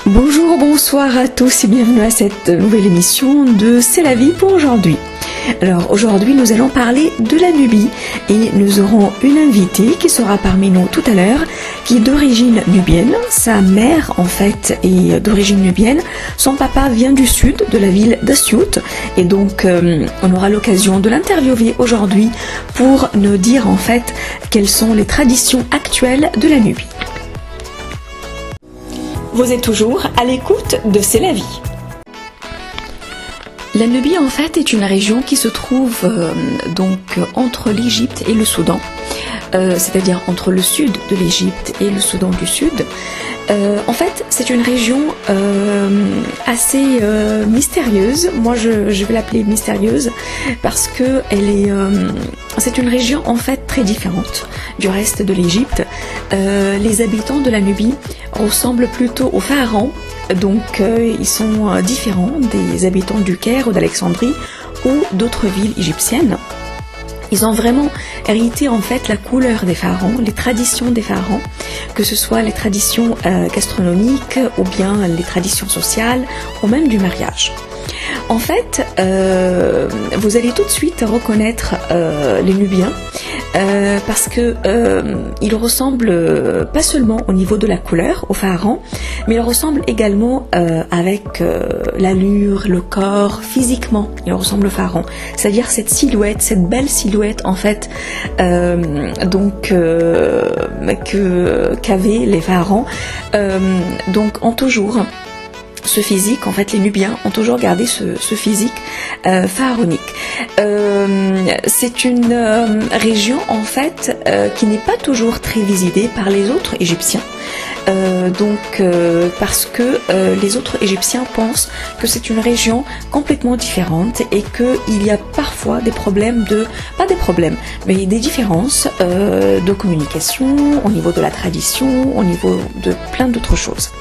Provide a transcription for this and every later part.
Bonjour, bonsoir à tous et bienvenue à cette nouvelle émission de C'est la vie pour aujourd'hui. Alors aujourd'hui nous allons parler de la Nubie et nous aurons une invitée qui sera parmi nous tout à l'heure, qui est d'origine nubienne. Sa mère en fait est d'origine nubienne, son papa vient du sud de la ville d'Assiout et donc on aura l'occasion de l'interviewer aujourd'hui pour nous dire en fait quelles sont les traditions actuelles de la Nubie. Vous êtes toujours à l'écoute de C'est la vie. La Nubie en fait est une région qui se trouve donc entre l'Égypte et le Soudan, c'est-à-dire entre le sud de l'Égypte et le Soudan du Sud. En fait, c'est une région assez mystérieuse. Moi, je vais l'appeler mystérieuse parce que c'est une région en fait très différente du reste de l'Égypte. Les habitants de la Nubie ressemblent plutôt aux pharaons, donc ils sont différents des habitants du Caire ou d'Alexandrie ou d'autres villes égyptiennes. Ils ont vraiment hérité en fait la couleur des pharaons, les traditions des pharaons, que ce soit les traditions gastronomiques ou bien les traditions sociales ou même du mariage. En fait, vous allez tout de suite reconnaître les Nubiens parce que ils ressemblent pas seulement au niveau de la couleur aux pharaons, mais ils ressemblent également avec l'allure, le corps, physiquement, ils ressemblent aux pharaons. C'est-à-dire cette silhouette, cette belle silhouette en fait qu'avaient les pharaons, donc ont toujours ce physique. En fait, les Nubiens ont toujours gardé ce physique pharaonique. C'est une région en fait qui n'est pas toujours très visitée par les autres Égyptiens. Parce que les autres Égyptiens pensent que c'est une région complètement différente et qu'il y a parfois des problèmes pas des problèmes, mais des différences de communication au niveau de la tradition, au niveau de plein d'autres choses.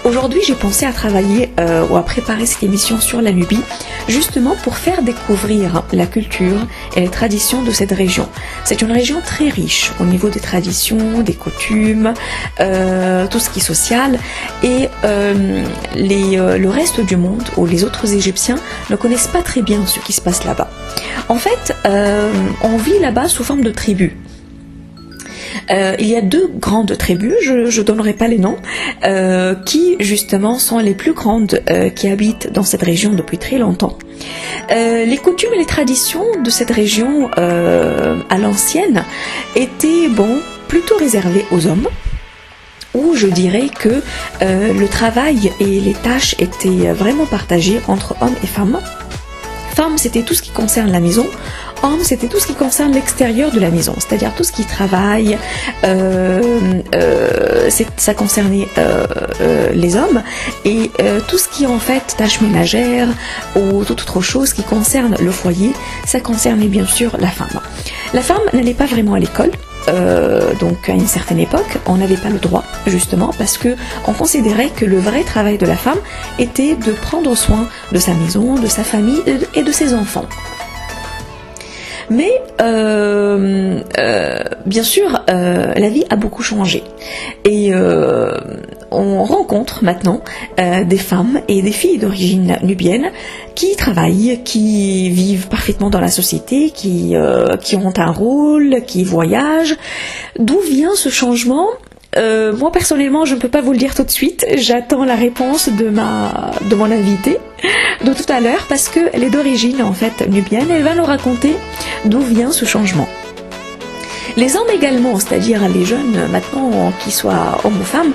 Aujourd'hui, j'ai pensé à travailler ou à préparer cette émission sur la Nubie, justement pour faire découvrir la culture et les traditions de cette région. C'est une région très riche au niveau des traditions, des coutumes, tout ce qui est social, et le reste du monde ou les autres Égyptiens ne connaissent pas très bien ce qui se passe là-bas. En fait, on vit là-bas sous forme de tribus. Il y a deux grandes tribus, je donnerai pas les noms, qui justement sont les plus grandes qui habitent dans cette région depuis très longtemps. Les coutumes et les traditions de cette région à l'ancienne étaient plutôt réservées aux hommes, où je dirais que le travail et les tâches étaient vraiment partagées entre hommes et femmes. Femmes, c'était tout ce qui concerne la maison. Hommes, c'était tout ce qui concerne l'extérieur de la maison, c'est-à-dire tout ce qui travaille, ça concernait les hommes, et tout ce qui est en fait tâches ménagères ou toute autre chose qui concerne le foyer, ça concernait bien sûr la femme. La femme n'allait pas vraiment à l'école. Donc à une certaine époque, on n'avait pas le droit, justement, parce que on considérait que le vrai travail de la femme était de prendre soin de sa maison, de sa famille et de ses enfants. Mais bien sûr, la vie a beaucoup changé et on rencontre maintenant des femmes et des filles d'origine nubienne qui travaillent, qui vivent parfaitement dans la société, qui ont un rôle, qui voyagent. D'où vient ce changement ? Moi personnellement, je ne peux pas vous le dire tout de suite. J'attends la réponse de mon invitée de tout à l'heure parce qu'elle est d'origine en fait nubienne. Elle va nous raconter d'où vient ce changement. Les hommes également, c'est-à-dire les jeunes maintenant, qu'ils soient hommes ou femmes,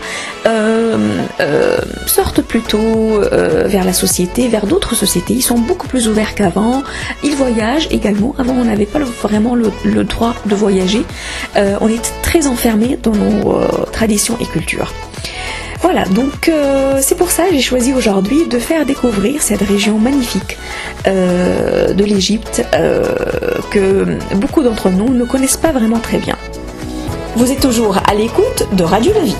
sortent plutôt vers la société, vers d'autres sociétés. Ils sont beaucoup plus ouverts qu'avant. Ils voyagent également. Avant, on n'avait pas vraiment le droit de voyager. On est très enfermés dans nos traditions et cultures. Voilà, donc c'est pour ça que j'ai choisi aujourd'hui de faire découvrir cette région magnifique de l'Égypte que beaucoup d'entre nous ne connaissent pas vraiment très bien. Vous êtes toujours à l'écoute de Radio La Vie.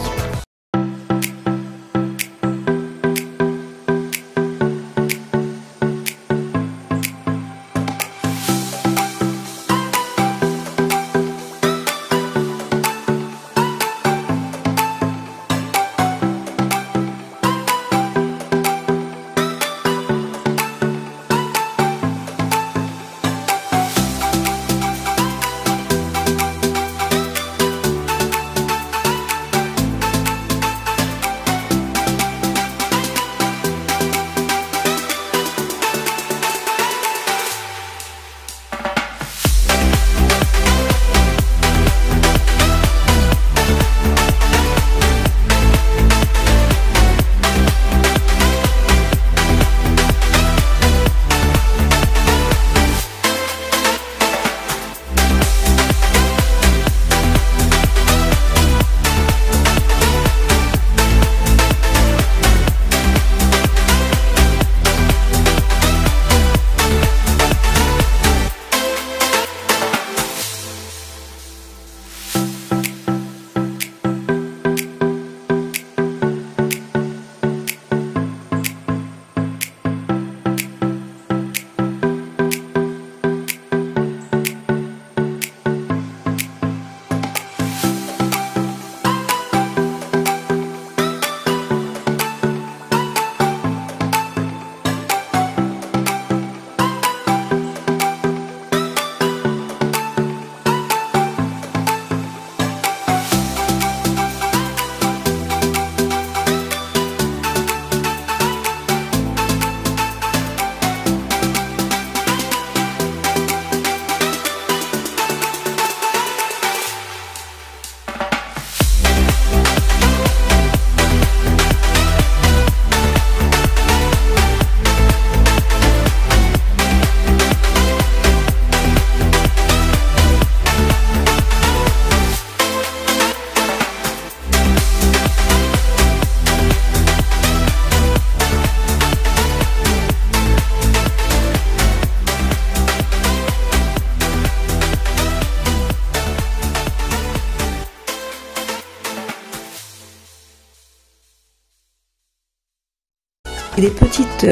des petites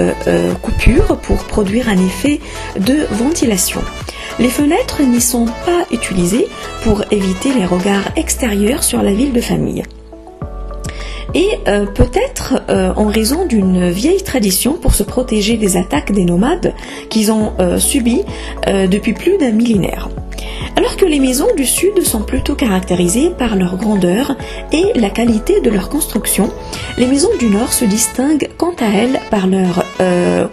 coupures pour produire un effet de ventilation. Les fenêtres n'y sont pas utilisées pour éviter les regards extérieurs sur la ville de famille. Et peut-être en raison d'une vieille tradition pour se protéger des attaques des nomades qu'ils ont subies depuis plus d'un millénaire. Alors que les maisons du sud sont plutôt caractérisées par leur grandeur et la qualité de leur construction, les maisons du nord se distinguent quant à elles par leur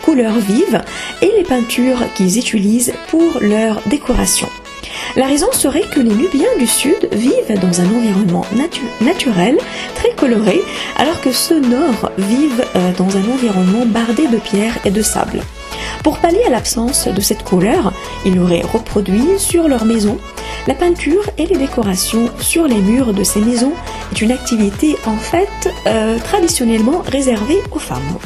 couleur vive et les peintures qu'ils utilisent pour leur décoration. La raison serait que les Nubiens du Sud vivent dans un environnement naturel, très coloré, alors que ceux nord vivent dans un environnement bardé de pierres et de sable. Pour pallier à l'absence de cette couleur, ils auraient reproduit sur leur maison. La peinture et les décorations sur les murs de ces maisons est une activité en fait traditionnellement réservée aux femmes.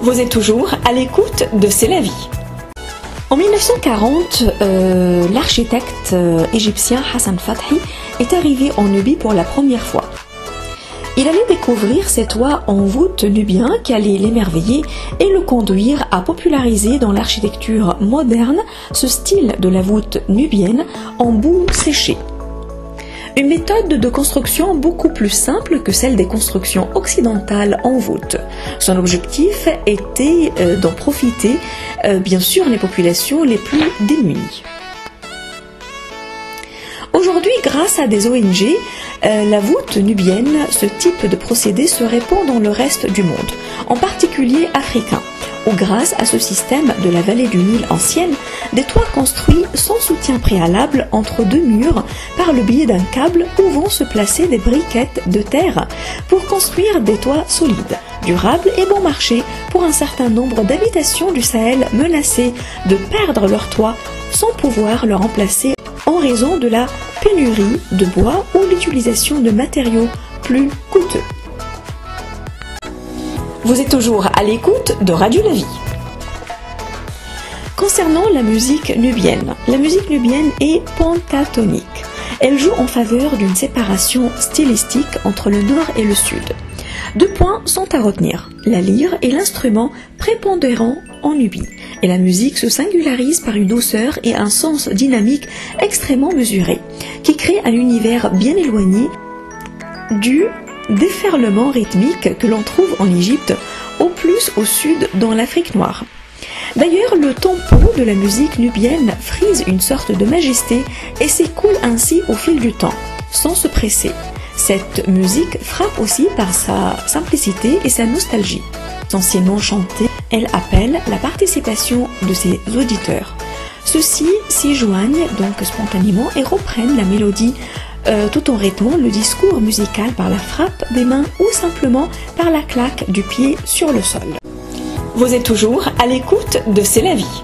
Vous êtes toujours à l'écoute de C'est la vie. En 1940, l'architecte égyptien Hassan Fathi est arrivé en Nubie pour la première fois. Il allait découvrir ces toits en voûte nubien qui allaient l'émerveiller et le conduire à populariser dans l'architecture moderne ce style de la voûte nubienne en boue séchée. Une méthode de construction beaucoup plus simple que celle des constructions occidentales en voûte. Son objectif était d'en profiter, bien sûr, les populations les plus démunies. Aujourd'hui, grâce à des ONG, la voûte nubienne, ce type de procédé se répand dans le reste du monde, en particulier africain, où grâce à ce système de la vallée du Nil ancienne, des toits construits sans soutien préalable entre deux murs par le biais d'un câble où vont se placer des briquettes de terre pour construire des toits solides, durables et bon marché pour un certain nombre d'habitations du Sahel menacées de perdre leur toit sans pouvoir le remplacer en raison de la pénurie de bois ou l'utilisation de matériaux plus coûteux. Vous êtes toujours à l'écoute de Radio La Vie. Concernant la musique nubienne est pentatonique. Elle joue en faveur d'une séparation stylistique entre le nord et le sud. Deux points sont à retenir, la lyre est l'instrument prépondérant en Nubie, et la musique se singularise par une douceur et un sens dynamique extrêmement mesuré, qui crée un univers bien éloigné du déferlement rythmique que l'on trouve en Égypte, au plus au sud dans l'Afrique noire. D'ailleurs, le tempo de la musique nubienne frise une sorte de majesté et s'écoule ainsi au fil du temps, sans se presser. Cette musique frappe aussi par sa simplicité et sa nostalgie. Essentiellement chantée, elle appelle la participation de ses auditeurs. Ceux-ci s'y joignent donc spontanément et reprennent la mélodie tout en rythmant le discours musical par la frappe des mains ou simplement par la claque du pied sur le sol. Vous êtes toujours à l'écoute de C'est la vie.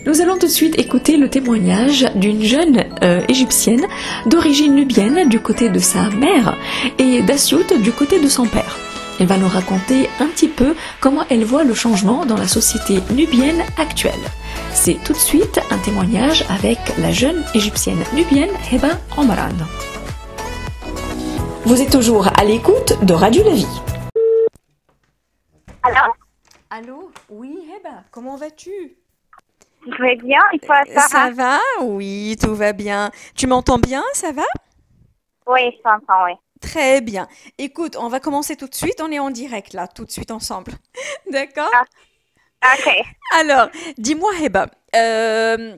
Nous allons tout de suite écouter le témoignage d'une jeune égyptienne d'origine nubienne du côté de sa mère et d'Assiout du côté de son père. Elle va nous raconter un petit peu comment elle voit le changement dans la société nubienne actuelle. C'est tout de suite un témoignage avec la jeune égyptienne nubienne Heba Omran. Vous êtes toujours à l'écoute de Radio La Vie. Allô? Allô? Oui, Heba, comment vas-tu? Je vais bien, et toi, Sarah? Ça va? Oui, tout va bien. Tu m'entends bien, ça va? Oui, je t'entends, oui. Très bien. Écoute, on va commencer tout de suite. On est en direct là, tout de suite ensemble. D'accord? Ok. Alors, dis-moi, Heba,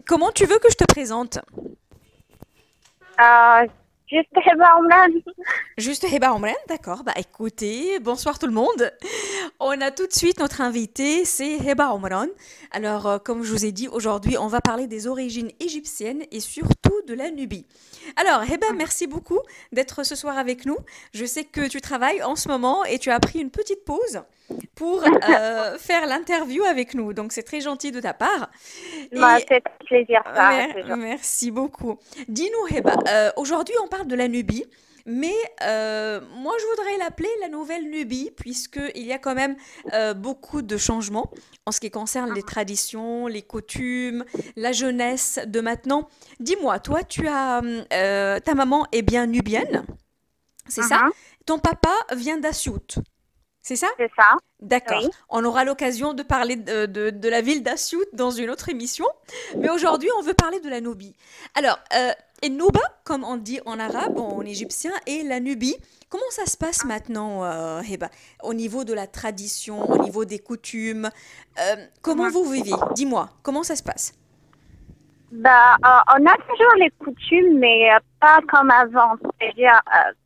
comment tu veux que je te présente? Juste Heba Omran. Juste Heba Omran, d'accord. Bah écoutez, bonsoir tout le monde. On a tout de suite notre invité, c'est Heba Omran. Alors, comme je vous ai dit, aujourd'hui, on va parler des origines égyptiennes et surtout de la Nubie. Alors, Heba, merci beaucoup d'être ce soir avec nous. Je sais que tu travailles en ce moment et tu as pris une petite pause pour faire l'interview avec nous. Donc, c'est très gentil de ta part. Bah, Et c'est un plaisir, ça, toujours. Merci beaucoup. Dis-nous, Heba, aujourd'hui on parle de la Nubie, mais moi je voudrais l'appeler la nouvelle Nubie, puisqu'il y a quand même beaucoup de changements en ce qui concerne les traditions, les coutumes, la jeunesse de maintenant. Dis-moi, toi, ta maman est bien nubienne, c'est ça? Mhm, Ton papa vient d'Assiout, c'est ça? c'est ça. D'accord. Oui. On aura l'occasion de parler de la ville d'Assiout dans une autre émission. Mais aujourd'hui, on veut parler de la Nubie. Alors, Nuba, comme on dit en arabe, en égyptien, et la Nubie. Comment ça se passe maintenant, Heba, au niveau de la tradition, au niveau des coutumes? Comment Mhm. vous vivez? Dis-moi, comment ça se passe? Bah, on a toujours les coutumes, mais pas comme avant. C'est-à-dire,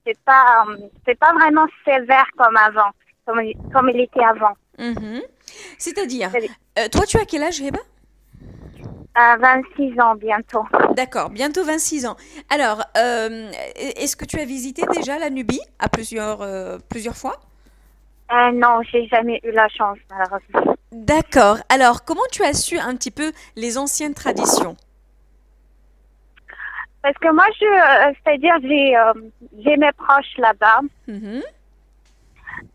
c'est pas vraiment sévère comme avant, comme il était avant. Mhm. C'est-à-dire, C'est toi, tu as quel âge, Heba? à 26 ans bientôt. D'accord, bientôt 26 ans. Alors, est-ce que tu as visité déjà la Nubie à plusieurs fois? Non, j'ai jamais eu la chance, malheureusement. D'accord. Alors, comment tu as su un petit peu les anciennes traditions? Parce que moi, c'est-à-dire, j'ai mes proches là-bas. Mhm.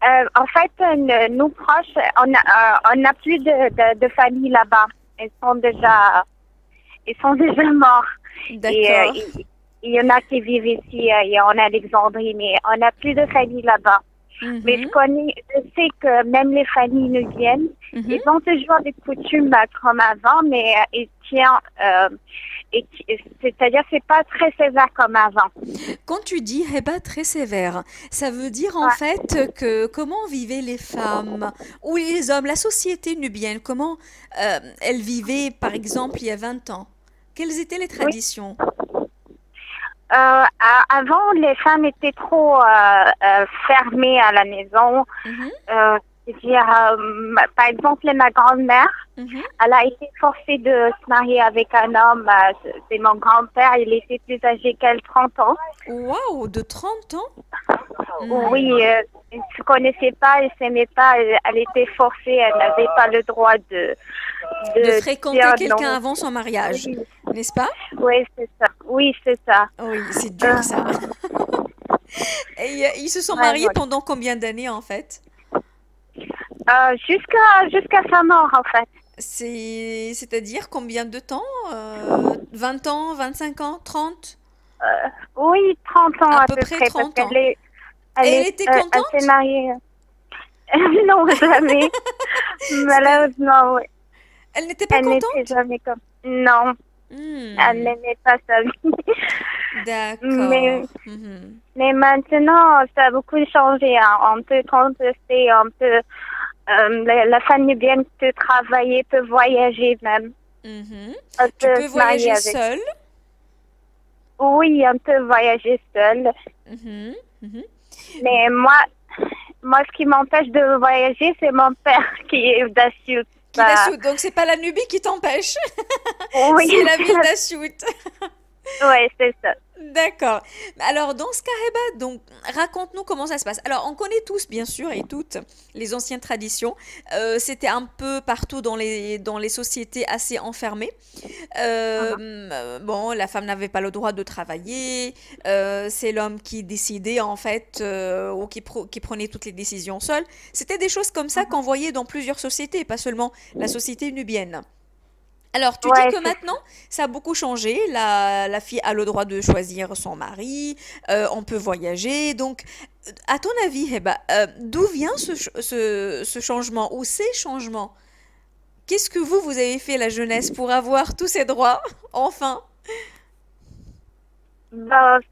En fait, nous proches, on a plus de famille là-bas. Ils sont déjà morts. Et D'accord. il y en a qui vivent ici et en Alexandrie, mais on n'a plus de famille là-bas. Mais Mhm. je sais que même les familles nubiennes, Mhm. ils ont toujours des coutumes comme avant, mais ils tiennent, c'est-à-dire c'est pas très sévère comme avant. Quand tu dis Heba très sévère, ça veut dire en Ouais. fait que comment vivaient les femmes ou les hommes, la société nubienne, comment elle vivait par exemple il y a 20 ans? Quelles étaient les Oui. traditions? Avant, les femmes étaient trop fermées à la maison. Mhm. C'est-à-dire, par exemple, ma grand-mère, Mhm. elle a été forcée de se marier avec un homme. C'est mon grand-père, il était plus âgé qu'elle, 30 ans. Waouh, de 30 ans? Oui, Hmm. elle ne se connaissait pas, elle ne s'aimait pas, elle était forcée, elle n'avait pas le droit De de fréquenter dire quelqu'un non. avant son mariage, Oui, n'est-ce pas? oui, c'est ça. Oui, c'est ça. Oui, c'est dur Euh, ça. Et ils se sont ouais, mariés voilà. pendant combien d'années en fait? Jusqu'à sa mort, en fait. C'est-à-dire combien de temps? 20 ans, 25 ans, 30? Oui, 30 ans À à peu peu près près, parce 30 ans. Et elle était elle s'est contente? mariée. Non, jamais. C'était, Malheureusement, oui. elle n'était pas Elle n'était contente? jamais comme. Non, elle Hmm, n'aimait pas sa vie. d'accord. Mais, Mhm, mais maintenant, ça a beaucoup changé, hein. On peut contester, la famille bien peut travailler, peut voyager même. mhm. On Tu peut peux se marier voyager avec. seule? Oui, on peut voyager seul. Mhm, mhm. Mais moi, ce qui m'empêche de voyager, c'est mon père qui est d'Assiout. Qui Bah, d'Assiout. Donc c'est pas la Nubie qui t'empêche, oui, c'est la ville d'Assiout. ouais, c'est ça. D'accord. Alors, dans ce cas, Heba, donc, raconte-nous comment ça se passe. Alors, on connaît tous, bien sûr, et toutes, les anciennes traditions. C'était un peu partout dans les sociétés assez enfermées. Mhm. Bon, la femme n'avait pas le droit de travailler. C'est l'homme qui décidait, en fait, ou qui prenait toutes les décisions seul. C'était des choses comme ça qu'on voyait dans plusieurs sociétés, pas seulement la société nubienne. Alors, tu dis Ouais, que c'est maintenant, ça a beaucoup changé. La fille a le droit de choisir son mari, on peut voyager. Donc, à ton avis, Heba, d'où vient ce changement ou ces changements? Qu'est-ce que vous avez fait, la jeunesse, pour avoir tous ces droits, enfin?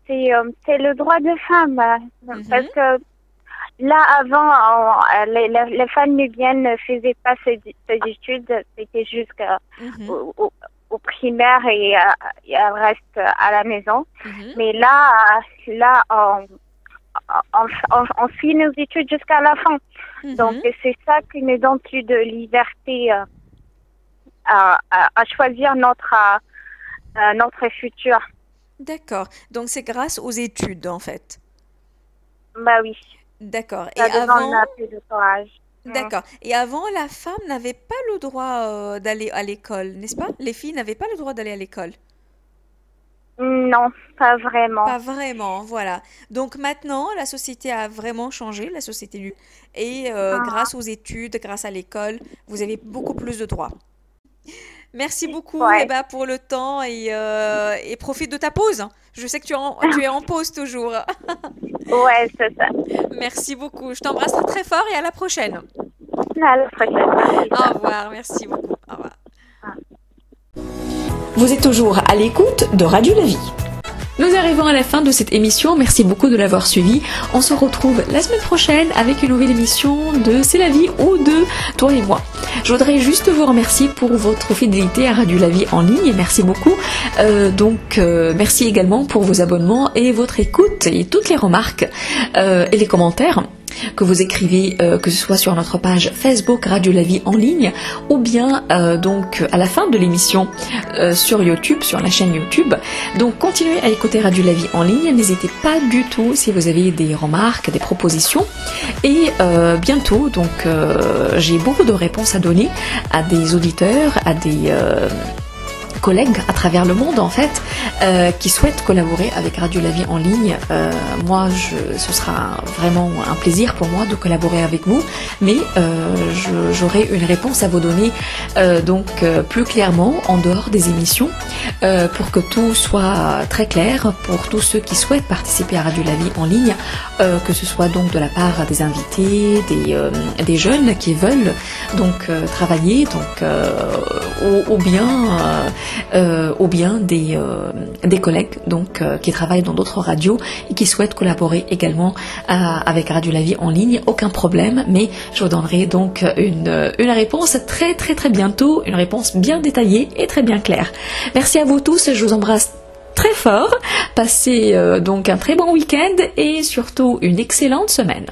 c'est le droit de femme. Parce Mhm, que là, avant, les femmes nubiennes ne faisaient pas ces études. C'était juste que mhm, ou- ou- au primaire et elle reste à la maison. Mhm. Mais là, on suit nos études jusqu'à la fin. Mhm. Donc, c'est ça qui nous donne plus de liberté à choisir notre futur. D'accord. Donc c'est grâce aux études en fait. Bah oui, D'accord. Et ça demande avant, un peu de courage. d'accord. Et avant, la femme n'avait pas le droit d'aller à l'école, n'est-ce pas? Les filles n'avaient pas le droit d'aller à l'école. Non, pas vraiment. Pas vraiment, voilà. Donc maintenant, la société a vraiment changé, la société nu. Et Ah, grâce aux études, grâce à l'école, vous avez beaucoup plus de droits. Merci beaucoup, ouais, Eba, pour le temps et profite de ta pause. Je sais que tu es en pause toujours. ouais, c'est ça. Merci beaucoup. Je t'embrasse très très fort et à la prochaine. À la prochaine. Au revoir. Merci beaucoup. Au revoir. Vous êtes toujours à l'écoute de Radio La Vie. Nous arrivons à la fin de cette émission, merci beaucoup de l'avoir suivi. On se retrouve la semaine prochaine avec une nouvelle émission de C'est la vie ou de Toi et moi. Je voudrais juste vous remercier pour votre fidélité à Radio La Vie en ligne, merci beaucoup. Merci également pour vos abonnements et votre écoute et toutes les remarques et les commentaires que vous écrivez, que ce soit sur notre page Facebook Radio La Vie en ligne ou bien à la fin de l'émission sur YouTube, sur la chaîne YouTube. Donc continuez à écouter Radio La Vie en ligne, n'hésitez pas du tout si vous avez des remarques, des propositions. Et bientôt, j'ai beaucoup de réponses à donner à des auditeurs, à des collègues à travers le monde en fait qui souhaitent collaborer avec Radio La Vie en ligne. Ce sera vraiment un plaisir pour moi de collaborer avec vous, mais j'aurai une réponse à vous donner plus clairement en dehors des émissions pour que tout soit très clair pour tous ceux qui souhaitent participer à Radio La Vie en ligne, que ce soit donc de la part des invités, des jeunes qui veulent travailler ou bien des collègues qui travaillent dans d'autres radios et qui souhaitent collaborer également avec Radio La Vie en ligne. Aucun problème, mais je vous donnerai donc une réponse très très très bientôt, une réponse bien détaillée et très bien claire. Merci à vous tous, je vous embrasse très fort, passez un très bon week-end et surtout une excellente semaine.